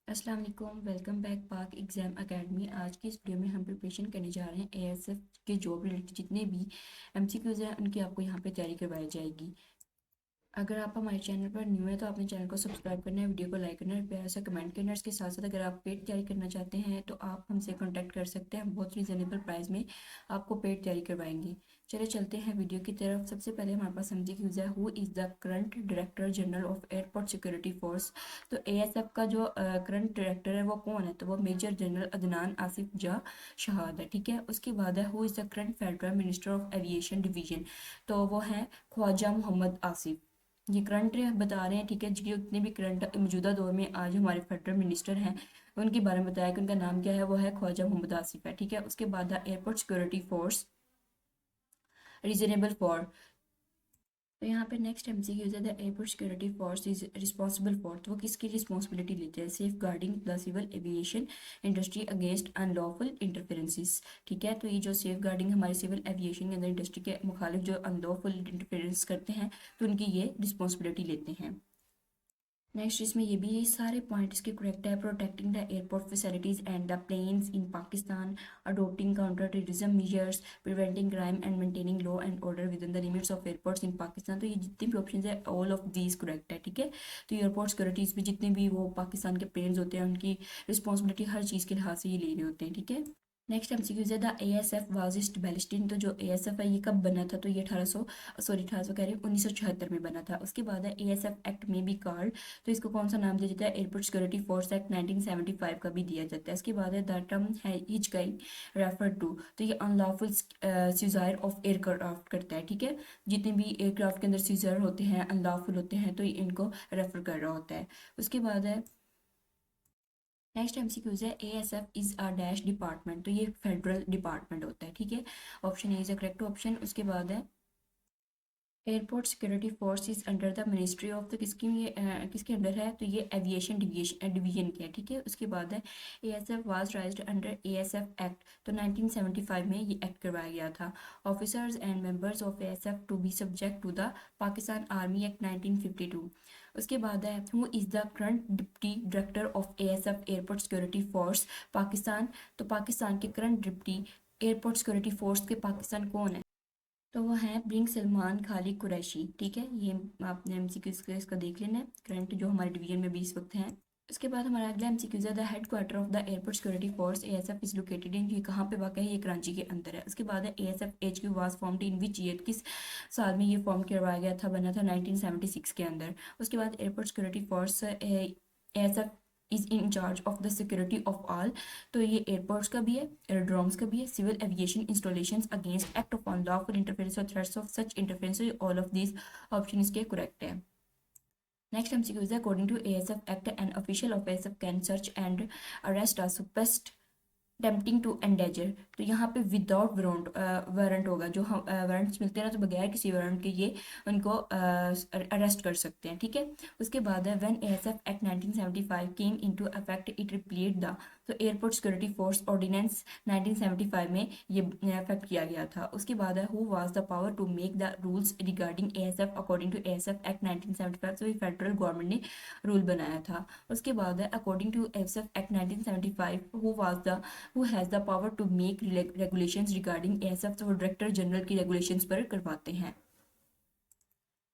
अस्सलाम वालेकुम, welcome back पाक एग्ज़ाम एकेडमी। आज की इस वीडियो में हम प्रिपरेशन करने जा रहे हैं एएसएफ के जॉब रिलेटेड जितने भी एमसीक्यूज़ हैं उनकी आपको यहाँ पे तैयारी करवाई जाएगी। अगर आप हमारे चैनल पर न्यू है तो आपने चैनल को सब्सक्राइब करना है, वीडियो को लाइक करना है, प्यारा सा कमेंट करना है। इसके साथ साथ अगर आप पेड तैयारी करना चाहते हैं तो आप हमसे कॉन्टैक्ट कर सकते हैं। बहुत रीज़नेबल प्राइस में आपको पेड तैयारी करवाएंगे। चलिए चलते हैं वीडियो की तरफ। सबसे पहले हमारे पास एमसीक्यूज़ है, who is the current director general of airport security force. तो एएसएफ का जो करंट डायरेक्टर है वो कौन है? तो वो मेजर जनरल अदनान आसिफ जा शहाद है। ठीक है, उसके बाद है, who is the current federal minister of aviation division. तो वो है ख्वाजा मोहम्मद आसिफ। ये करंट बता रहे हैं। ठीक है, जितने भी करंट मौजूदा दौर में आज हमारे फेडरल मिनिस्टर हैं उनके बारे में बताया कि उनका नाम क्या है, वो है ख्वाजा मोहम्मद आसिफ है। ठीक है, उसके बाद airport security force reasonable for. तो यहाँ पे नेक्स्ट एमसीक्यू है, the airport security force is responsible for. तो वो किसकी रिस्पॉन्सिबिलिटी लेते हैं? Safeguarding the civil aviation industry against unlawful interferences. ठीक है, तो ये जो सेफ गार्डिंग हमारे सिविल एविएशन के अंदर इंडस्ट्री के मुखालिफ जो अनलॉफुल इंटरफेरेंस करते हैं तो उनकी ये रिस्पॉन्सिबिलिटी लेते हैं। नेक्स्ट इसमें ये भी, ये सारे पॉइंट इसके करेक्ट है। Protecting the airport facilities and the planes in Pakistan, adopting counter terrorism measures, preventing crime and maintaining law and order within the limits of airports in Pakistan. तो ये जितने भी ऑप्शन है ऑल ऑफ दीज करेक्ट है। ठीक है, तो airport securities में जितने भी वो पाकिस्तान के प्लेन्स होते हैं उनकी रिस्पॉन्सिबिलिटी हर चीज़ के लिहाज से ये ले रहे होते हैं। ठीक है, नेक्स्ट एमसीक्यूज है, द एएसएफ वाज एस्टैब्लिश्ड। तो जो एएसएफ है ये कब बना था? तो ये 1800 कह रहे हैं 1976 में बना था। उसके बाद है एएसएफ एक्ट में भी कॉल्ड। तो इसको कौन सा नाम दिया जाता है? एयरपोर्ट सिक्योरिटी फोर्स एक्ट 1975 का भी दिया जाता है। इसके बाद है, द टर्म है हिचकाइंग रेफर टू। तो ये अनलॉफुल सीजर ऑफ एयरक्राफ्ट करता है। ठीक है, जितने भी एयरक्राफ्ट के अंदर सीजर होते हैं अनलॉफुल होते हैं तो ये इनको रेफर कर रहा होता है। उसके बाद है नेक्स्ट एमसीक्यूज है, ASF is a dash department. तो ये फेडरल डिपार्टमेंट होता है। ठीक है, option A is a correct option. उसके बाद है, airport security force is under the ministry of. तो किसकी ये किसके अंडर है? तो ये एविएशन डिवीजन के है। ठीक है, उसके बाद है, ASF was raised under ASF act. तो 1975 में ये एक्ट करवाया गया था। Officers and members of ASF to be subject to the Pakistan army act 1952। उसके बाद है, who is the current deputy director of ASF airport security force Pakistan. तो पाकिस्तान के current deputy airport security force के पाकिस्तान कौन है? तो वो हैं बिन सलमान खालिद कुरैशी। ठीक है, ये आपने एमसीक्यू इसका देख लेना है, करंट जो हमारे डिवीजन में भी इस वक्त हैं। उसके बाद हमारा अगला एमसीक्यू है, the head quarter of the airport security force ASF is located in. ये कहाँ पे वाक़ है? ये कराची के अंदर है। उसके बाद है, ASF HQ was formed in which year. किस साल में ये फॉर्म करवाया गया था? बना था 1976 के अंदर। उसके बाद airport security force ASF is in charge of the security of all. तो ये एयरपोर्ट्स का भी है, एयरड्रोम्स का भी है, civil aviation installations against act of unlawful interference और threats of such interference. All of these option इसके करेक्ट है। Next MCQ is, according to ASF act an official of ASF can search and arrest a suspect attempting to endanger. तो यहाँ पे without warrant होगा। जो हम warrants मिलते हैं ना, तो बगैर किसी वारंट के ये उनको अरेस्ट कर सकते हैं। ठीक है, उसके बाद है, when ASF act 1975 came into effect it replayed the. तो एयरपोर्ट सिक्योरिटी फोर्स ऑर्डिनेंस 1975 में ये इफेक्ट किया गया था। उसके बाद है, who was the power to make the rules regarding ASF according to ASF act 1975। तो ये फेडरल गवर्नमेंट ने रूल बनाया था। उसके बाद है, according to ASF act 1975 who was the who has the power to make regulations regarding ASF. तो वो डायरेक्टर जनरल की रेगुलेशंस पर करवाते हैं।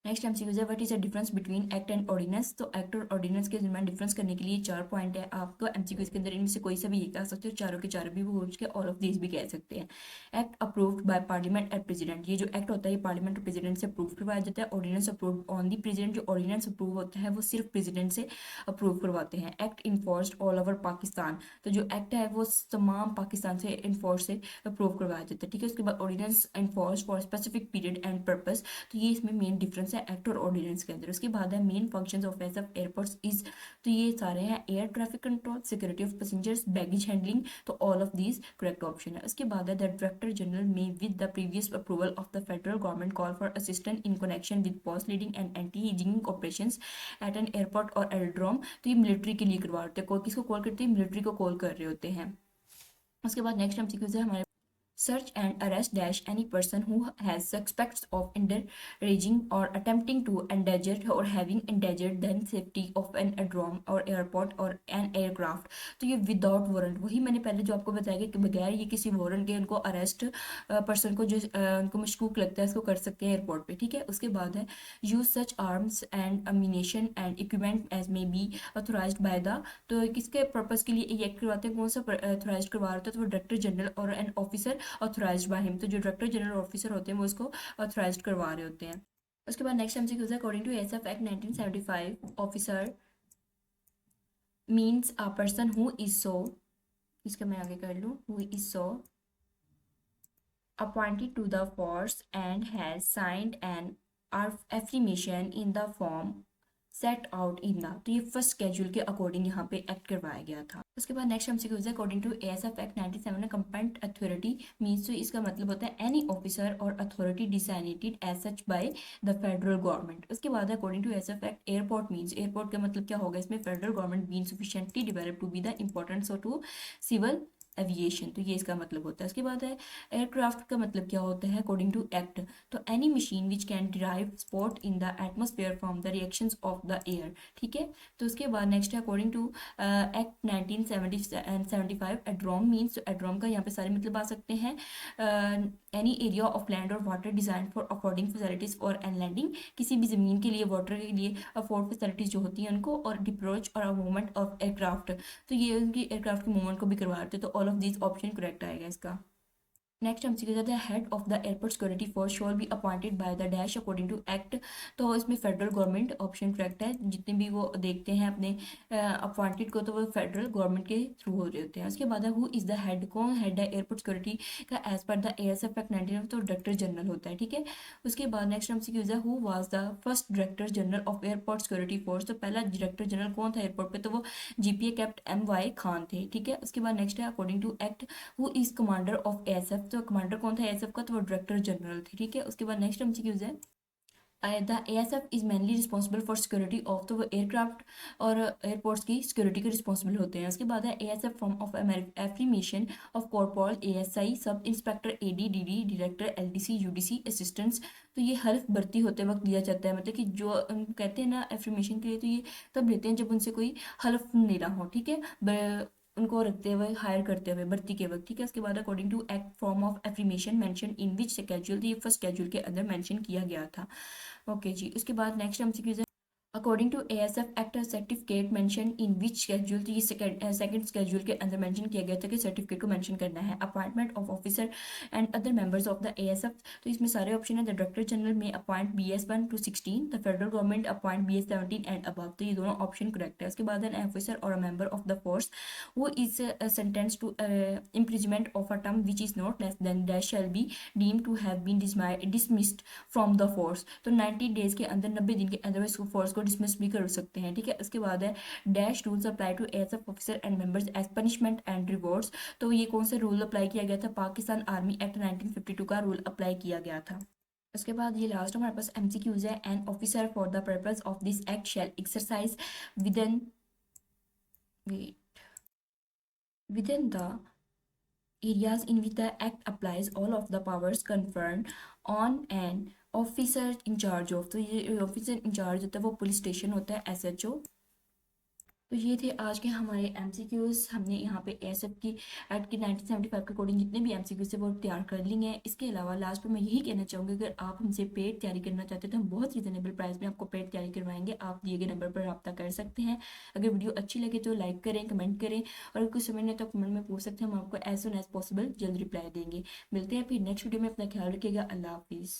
नेक्स्ट एमसीक्यू है, what is the difference between act and ordinance. तो एक्ट और ऑर्डिनेंस के दरमियान डिफरेंस करने के लिए 4 पॉइंट है। आपको एमसीक्यू के अंदर इनमें से कोई सा भी एक कह सकते हो, चारों के चारों भी हो चुके, ऑल ऑफ दीज भी कह सकते हैं। Act approved by parliament and president. ये जो एक्ट होता है ये पार्लियामेंट और प्रेसिडेंट से अप्रूव करवाया जाता है। Ordinance approved on the president. जो ऑर्डिनेंस अप्रूव होता है वो सिर्फ प्रेसिडेंट से अप्रूव करवाते हैं। Act enforced all over Pakistan. तो जो एक्ट है वो तमाम पाकिस्तान से इन्फोर्स से अप्रूव करवाया जाता है। ठीक है, उसके बाद ordinance enforced for specific period and purpose. तो ये इसमें मेन डिफरेंस है एक्ट और ऑर्डिनेंस के अंदर। उसके बाद है, main functions of ASF airports is. तो ये सारे हैं, air traffic control, security of passengers, baggage handling. तो all of these correct option है। उसके बाद है, the director general may with the previous approval of the federal government call for assistant in connection with post leading and anti hijacking operations at an airport और aerodrome. तो ये military के लिए करवा होते हैं। किसको कॉल करते हैं? मिलिट्री को कॉल कर रहे होते हैं। उसके बाद नेक्स्ट एमसीक्यूज है हमारे, search and arrest dash any person who has suspects of endanaging or attempting to endanger or having endangered the safety of an aerodrome or airport or an aircraft। तो ये विदाउट वारंट, वही मैंने पहले जो आपको बताया कि बगैर ये किसी वारंट के उनको अरेस्ट पर्सन को जो उनको मशकूक लगता है उसको कर सकते हैं एयरपोर्ट पे, ठीक है। उसके बाद है use such arms and ammunition and equipment as may be authorised by the. तो किसके पर्पस के लिए ये एक्ट करवाते हैं, कौन सा ऑथोराइज करवा रहा होता है, तो वो डायरेक्टर जनरल और an officer authorised by him. तो जो डायरेक्टर जनरल ऑफिसर होते हैं वो उसको ऑथोराइज्ड करवा रहे होते हैं। उसके बाद नेक्स्ट एमसीक्यू है according to SF act 1975 officer means a person who is so, इसका मैं आगे कर लूँ, who is so appointed to the force and has signed an affirmation in the form set out in the. तो ये first schedule के according यहाँ पे एक्ट करवाया गया था। उसके बाद नेक्स्ट एमसीक्यू है according to ASF act 97 competent authority means, तो इसका मतलब होता है any officer or authority designated as such by the federal government. उसके बाद according to ASF act airport means, airport का मतलब क्या होगा इसमें, federal government being sufficiently developed to be the importance to civil aviation. तो ये इसका मतलब होता है। उसके बाद है एयरक्राफ्ट का मतलब क्या होता है अकॉर्डिंग टू एक्ट, तो any machine which can derive sport in the atmosphere from the reactions of the air, ठीक है। तो उसके बाद नेक्स्ट है अकॉर्डिंग टू एक्ट 1975 एड्रोम मीन्स, तो एड्रोम का यहाँ पे सारे मतलब आ सकते हैं एनी एरिया ऑफ लैंड और water design for affording facilities for and landing, किसी भी जमीन के लिए वाटर के लिए अफोर्ड फैसिलिटीज जो होती हैं उनको, और डिप्रोच और मूवमेंट ऑफ एयरक्राफ्ट, तो ये उनकी एयरक्राफ्ट की मूवमेंट को भी करवाते हैं। तो all of this option correct आएगा इसका। नेक्स्ट हम सीखे जाते हैं head of the airport security force shall be appointed by the dash according to act. तो इसमें फेडरल गवर्नमेंट ऑप्शन करेक्ट है, जितने भी वो देखते हैं अपने अपॉइंटेड को तो वो फेडरल गवर्नमेंट के थ्रू हो रहे होते हैं। उसके बाद हु इज द हेड, कौन हेड है एयरपोर्ट सिक्योरिटी का as per the ASF act 19, तो डायरेक्टर जनरल होता है, ठीक है। उसके बाद नेक्स्ट हम सीखे who was the first director general of airport security force, तो पहला डायरेक्टर जनरल कौन था एयरपोर्ट पे, तो वो जीपीए कैप्ट MY खान थे, ठीक है। उसके बाद नेक्स्ट है according to act who is commander of ASF, तो कमांडर कौन था एएसएफ का, तो वो डायरेक्टर जनरल थे, ठीक है। उसके बाद नेक्स्ट एमसीक्यूज है the ASF is mainly responsible for security of, तो वो एयरक्राफ्ट और एयरपोर्ट्स की सिक्योरिटी के रिस्पॉन्सिबल होते हैं। उसके बाद है ASF form of affirmation of corporal ASI sub inspector AD DD director LDC UDC assistants. तो ये हल्फ भर्ती होते वक्त दिया जाता है, मतलब कि जो कहते हैं ना एफर्मेशन के लिए, तो ये तब लेते हैं जब उनसे कोई हल्फ लेना हो, ठीक है, उनको रखते हुए हायर करते हुए भर्ती के वक्त, ठीक है। उसके बाद according to act form of affirmation mention in which schedule, तो ये फर्स्ट स्केड्यूल के अंदर मेंशन किया गया था। ओके जी। उसके बाद नेक्स्ट एमसीक्यूज है according to ASF act certificate mention in which schedule, तो ये सेकंड स्केड्यूल के अंदर मेंशन किया गया था कि सर्टिफिकेट को मेंशन करना है। Appointment of officer and other members of the ASF, तो इसमें सारे ऑप्शन है। The director general may appoint BS1 to 16, the federal government appoint BS17 and above, तो ये दोनों ऑप्शन करेक्ट है। उसके बाद एन ऑफिसर और a member of the force who is sentence to imprisonment of a term which is not less than dash shall be deemed to have been dismissed from the force, तो 90 days के अंदर 90 दिन के अंदर वो force को dismiss भी कर सकते हैं, ठीक है। उसके बाद है dash rules apply to ASF officer and members as punishment and rewards, तो ये कौन सा रूल अप्लाई किया गया था, पाकिस्तान आर्मी एक्ट 1952 का रूल अप्लाई किया गया था। उसके बाद ये लास्ट हमारे पास एमसीक्यूज है an officer for the purpose of this act shall exercise within within the areas in which the act applies all of the powers conferred on an officer in charge of, तो ये officer in charge होता है वो police station होता है SHO। तो ये थे आज के हमारे एमसीक्यूज। हमने यहाँ पे एएसएफ की एक्ट की 1975 के अकॉर्डिंग जितने भी एमसीक्यूज थे वो तैयार कर लिए हैं। इसके अलावा लास्ट में मैं यही कहना चाहूँगी, अगर आप हमसे पेड तैयारी करना चाहते हैं तो हम बहुत रिजनेबल प्राइस में आपको पेड तैयारी करवाएंगे। आप दिए गए नंबर पर रब्ता कर सकते हैं। अगर वीडियो अच्छी लगे तो लाइक करें, कमेंट करें, और कुछ समझ नहीं तो कमेंट में पूछ सकते हैं, हम आपको एज सुन एज पॉसिबल जल्द रिप्लाई देंगे। मिलते हैं फिर नेक्स्ट वीडियो में। अपना ख्याल रखिएगा। अल्लाह हाफिज़।